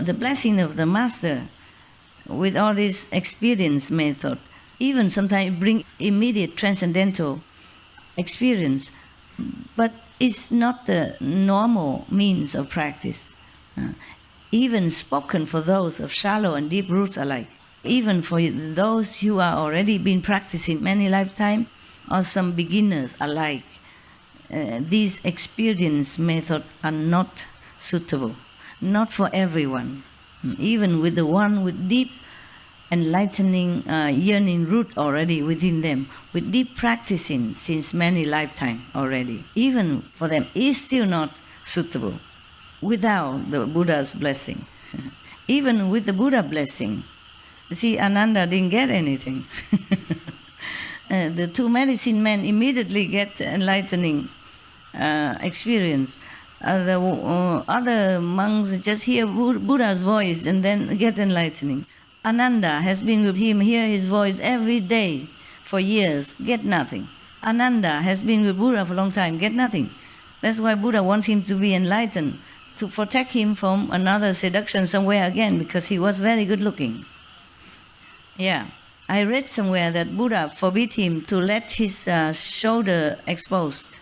the blessing of the Master, with all this experience method, even sometimes bring immediate transcendental experience, but it's not the normal means of practice. Even spoken for those of shallow and deep roots alike, even for those who are already been practicing many lifetimes, or some beginners alike, these experience methods are not suitable, not for everyone. Even with the one with deep enlightening, yearning root already within them, with deep practicing since many lifetimes already, even for them is still not suitable without the Buddha's blessing. Even with the Buddha blessing, you see, Ananda didn't get anything. The two medicine men immediately get enlightening experience. The other monks just hear Buddha's voice and then get enlightening. Ananda has been with him, hear his voice every day for years, get nothing. Ananda has been with Buddha for a long time, get nothing. That's why Buddha wants him to be enlightened, to protect him from another seduction somewhere again, because he was very good looking. Yeah, I read somewhere that Buddha forbid him to let his shoulder exposed.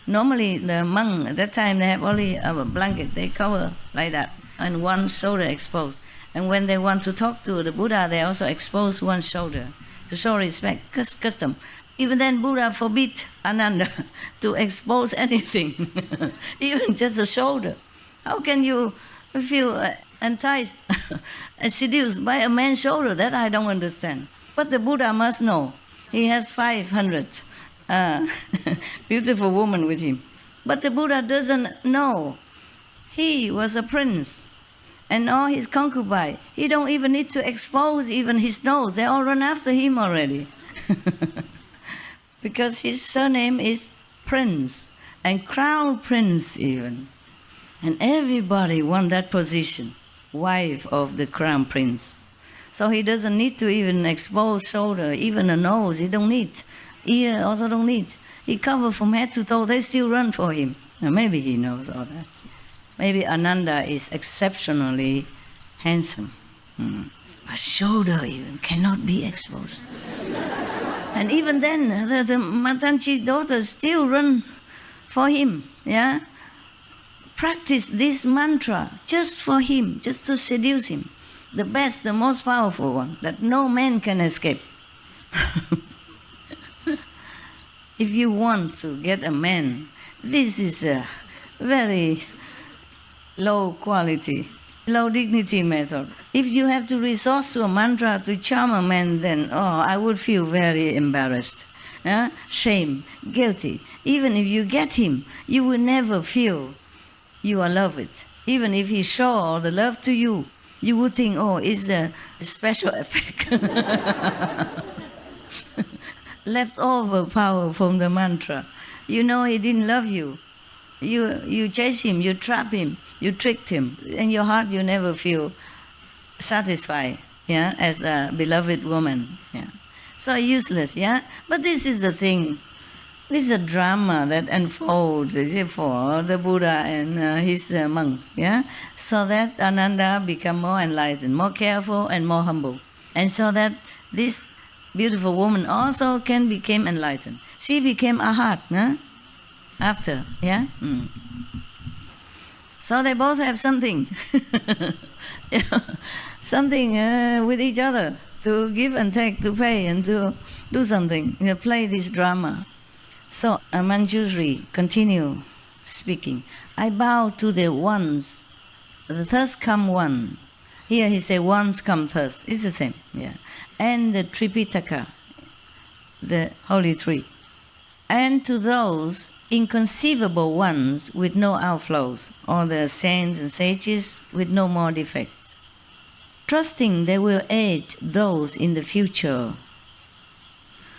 Normally the monk at that time, they have only a blanket, they cover like that, and one shoulder exposed. And when they want to talk to the Buddha, they also expose one shoulder to show respect, custom. Even then, Buddha forbid Ananda to expose anything, even just a shoulder. How can you feel enticed, seduced by a man's shoulder? That I don't understand. But the Buddha must know. He has 500 beautiful women with him. But the Buddha doesn't know. He was a prince. And all his concubines, he don't even need to expose even his nose. They all run after him already. Because his surname is Prince, and Crown Prince even. And everybody want that position, wife of the Crown Prince. So he doesn't need to even expose shoulder, even a nose, he don't need. Ear also don't need. He cover from head to toe, they still run for him. Now maybe he knows all that. Maybe Ananda is exceptionally handsome. A shoulder even cannot be exposed. And even then, the Matanchi daughters still run for him. Yeah, practice this mantra just for him, just to seduce him. The best, the most powerful one, that no man can escape. If you want to get a man, this is a very low quality, low dignity method. If you have to resort to a mantra to charm a man, then, I would feel very embarrassed, shame, guilty. Even if you get him, you will never feel you are loved. Even if he show all the love to you, you would think, it's a special effect. Leftover power from the mantra. You know he didn't love you. You chase him, you trap him, you tricked him. In your heart you never feel satisfied, as a beloved woman. So useless, But this is the thing. This is a drama that unfolds for the Buddha and his monk, so that Ananda become more enlightened, more careful and more humble. And so that this beautiful woman also can become enlightened. She became Arhat, after, So they both have something, something with each other, to give and take, to pay and to do something, play this drama. So Manjushri continue speaking. I bow to the ones, the thus come one. Here he say ones come thus. It's the same, And the Tripitaka, the Holy Three. And to those inconceivable ones with no outflows, or the saints and sages with no more defects, trusting they will aid those in the future,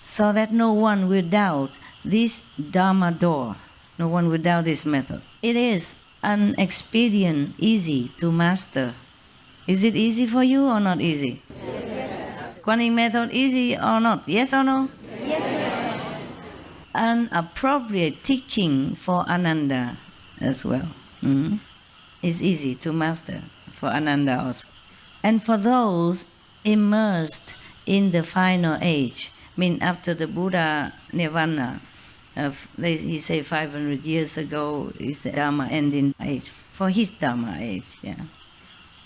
so that no one will doubt this Dharma door, no one will doubt this method. It is an expedient easy to master. Is it easy for you or not easy? Yes. Kuan Yin method easy or not? Yes or no? Yes. An appropriate teaching for Ananda as well. It's easy to master for Ananda also. And for those immersed in the final age, after the Buddha Nirvana, he say 500 years ago is the Dharma ending age, for his Dharma age,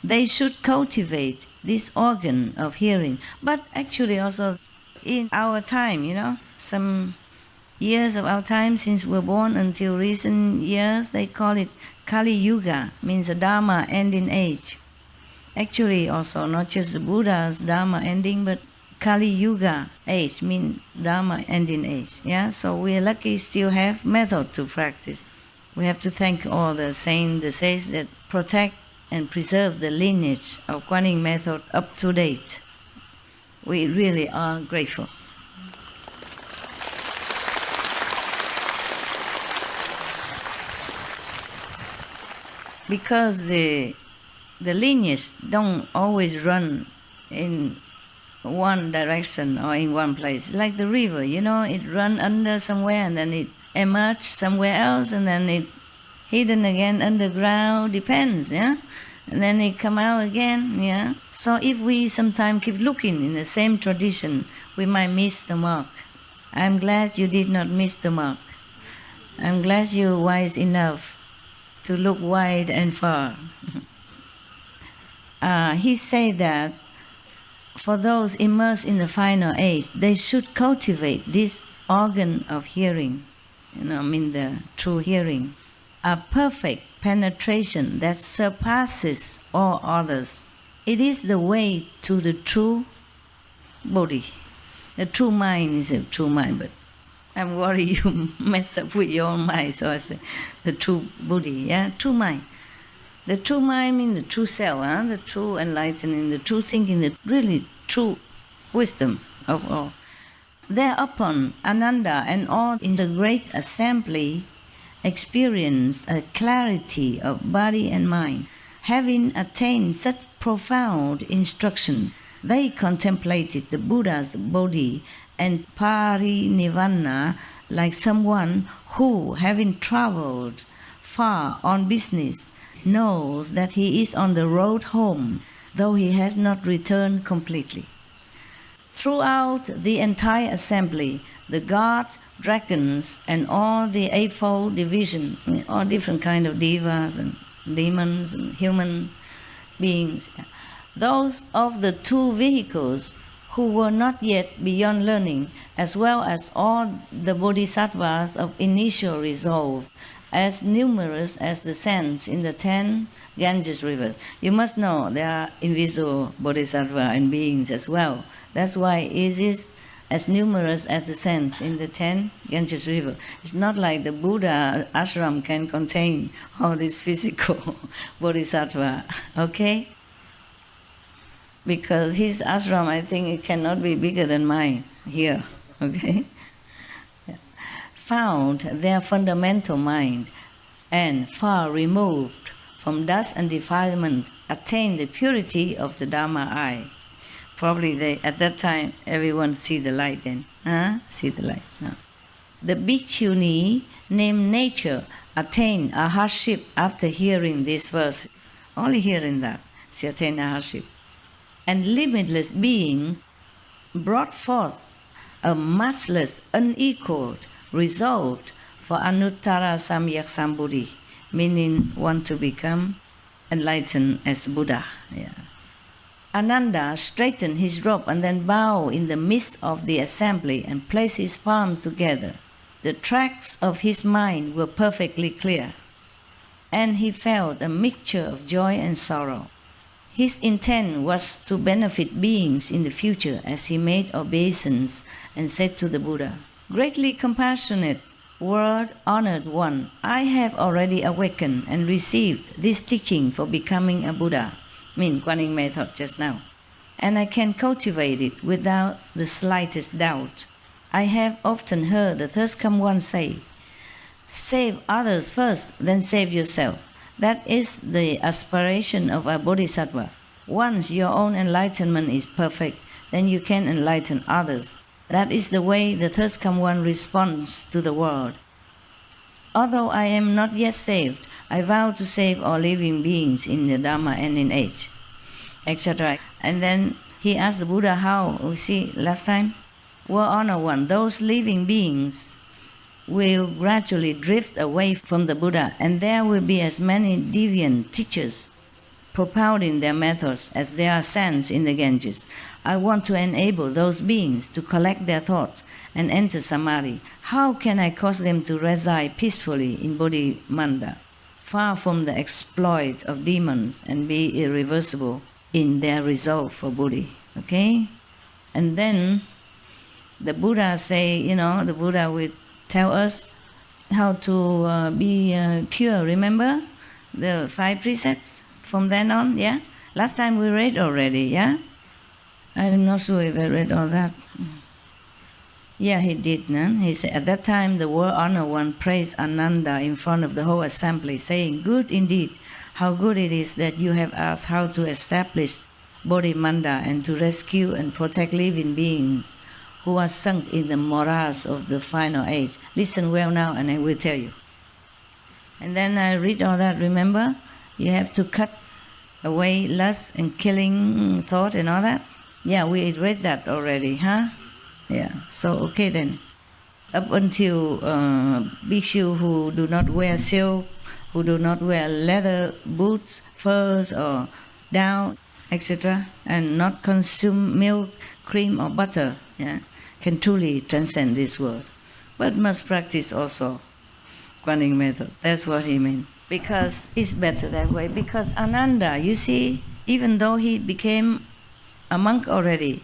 they should cultivate this organ of hearing. But actually also in our time, some years of our time since we're born until recent years, they call it Kali Yuga, means the Dharma ending age. Actually also not just the Buddha's Dharma ending, but Kali Yuga age means Dharma ending age. So we are lucky still have method to practice. We have to thank all the saints, the sages that protect and preserve the lineage of Kuan Yin method up to date. We really are grateful. Because the lineage don't always run in one direction or in one place. Like the river, it run under somewhere and then it emerge somewhere else and then it hidden again underground, depends, and then it come out again, So if we sometimes keep looking in the same tradition, we might miss the mark. I'm glad you did not miss the mark. I'm glad you're wise enough to look wide and far. He said that for those immersed in the final age, they should cultivate this organ of hearing, the true hearing, a perfect penetration that surpasses all others. It is the way to the true body. The true mind is a true mind, but I'm worried you mess up with your own mind, so I say the true body, true mind. The true mind means the true self, the true enlightening, the true thinking, the really true wisdom of all. Thereupon, Ananda and all in the great assembly experienced a clarity of body and mind. Having attained such profound instruction, they contemplated the Buddha's body and parinirvana like someone who, having traveled far on business, knows that he is on the road home, though he has not returned completely. Throughout the entire assembly, the gods, dragons, and all the eightfold division, all different kind of devas and demons and human beings, those of the two vehicles who were not yet beyond learning, as well as all the bodhisattvas of initial resolve, as numerous as the sands in the 10 Ganges rivers. You must know there are invisible bodhisattva and beings as well. That's why it is as numerous as the sands in the 10 Ganges river. It's not like the Buddha ashram can contain all these physical bodhisattva, okay? Because his ashram, I think it cannot be bigger than mine here, okay? Found their fundamental mind and far removed from dust and defilement, attained the purity of the Dharma eye. Probably at that time, everyone see the light then. See the light. The bhikkhuni named Nature attained a hardship after hearing this verse. Only hearing that, she attained a hardship. And limitless being brought forth a matchless, unequaled, resolved for Anuttara Samyak Sambuddhi, meaning want to become enlightened as Buddha. Ananda straightened his robe and then bowed in the midst of the assembly and placed his palms together. The tracks of his mind were perfectly clear, and he felt a mixture of joy and sorrow. His intent was to benefit beings in the future as he made obeisance and said to the Buddha, "Greatly compassionate, world-honored one, I have already awakened and received this teaching for becoming a Buddha," Kuan Yin method just now, "and I can cultivate it without the slightest doubt. I have often heard the Third Come One say, 'Save others first, then save yourself.' That is the aspiration of a bodhisattva. Once your own enlightenment is perfect, then you can enlighten others. That is the way the Third Come One responds to the world. Although I am not yet saved, I vow to save all living beings in the Dharma and in age, etc. And then he asked the Buddha how. We see last time, World Honor One, those living beings will gradually drift away from the Buddha, and there will be as many deviant teachers propounding their methods as there are sands in the Ganges. I want to enable those beings to collect their thoughts and enter samadhi. How can I cause them to reside peacefully in Bodhimanda, far from the exploit of demons, and be irreversible in their resolve for Buddhi? Okay? And then the Buddha say, the Buddha will tell us how to be pure. Remember the 5 precepts? From then on, yeah? Last time we read already, yeah? I'm not sure if I read all that. Yeah, he did. No? He said, at that time, the World Honor One praised Ananda in front of the whole assembly, saying, good indeed, how good it is that you have asked how to establish Bodhimanda and to rescue and protect living beings who are sunk in the morass of the final age. Listen well now, and I will tell you. And then I read all that, remember? You have to cut away lust and killing thought and all that. Yeah, we read that already, huh? Yeah, so okay then. Up until bhikshu who do not wear silk, who do not wear leather boots, furs or down, etc., and not consume milk, cream or butter, yeah, can truly transcend this world. But must practice also Guanyin method. That's what he meant. Because it's better that way. Because Ananda, you see, even though he became a monk already,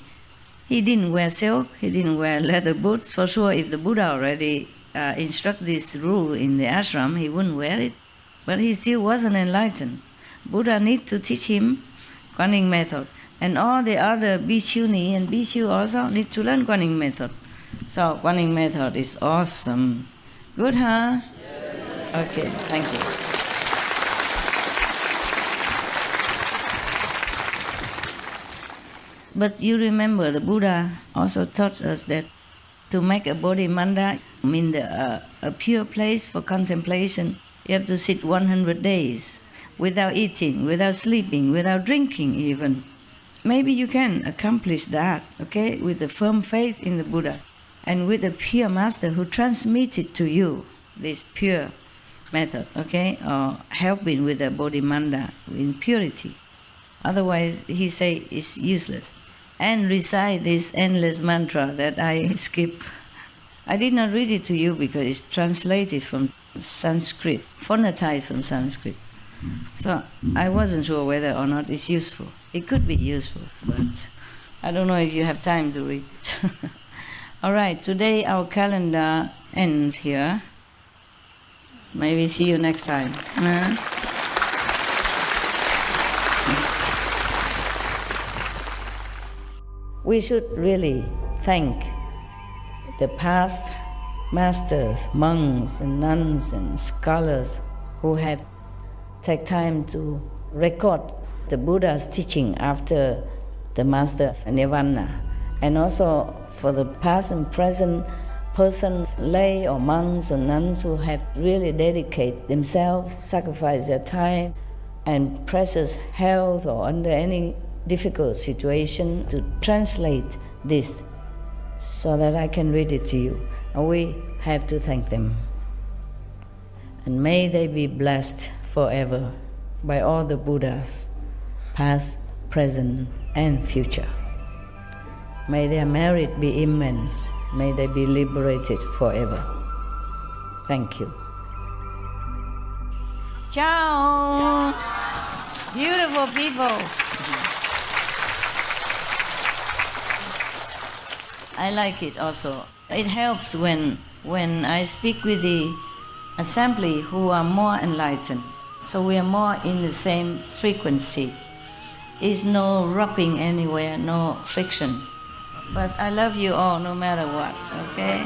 he didn't wear silk, he didn't wear leather boots. For sure, if the Buddha already instruct this rule in the ashram, he wouldn't wear it. But he still wasn't enlightened. Buddha need to teach him Guanyin method. And all the other bhikshuni and bhikshu also need to learn Guanyin method. So Guanyin method is awesome. Good, huh? Yes. Okay, thank you. But you remember the Buddha also taught us that to make a Bodhimanda, a pure place for contemplation, you have to sit 100 days without eating, without sleeping, without drinking even. Maybe you can accomplish that, okay, with a firm faith in the Buddha and with a pure master who transmitted to you this pure method, okay, or helping with the Bodhimanda in purity. Otherwise, he say it's useless. And recite this endless mantra that I skip. I did not read it to you because it's translated from Sanskrit, phonetized from Sanskrit. So I wasn't sure whether or not it's useful. It could be useful, but I don't know if you have time to read it. All right, today our calendar ends here. Maybe see you next time. We should really thank the past masters, monks and nuns and scholars who have taken time to record the Buddha's teaching after the master's nirvana, and also for the past and present persons, lay or monks or nuns who have really dedicated themselves, sacrificed their time and precious health or under any difficult situation to translate this so that I can read it to you. And we have to thank them. And may they be blessed forever by all the Buddhas, past, present, and future. May their merit be immense. May they be liberated forever. Thank you. Ciao! Beautiful people. I like it also. It helps when I speak with the assembly who are more enlightened. So we are more in the same frequency. It's no rubbing anywhere, no friction. But I love you all no matter what, okay?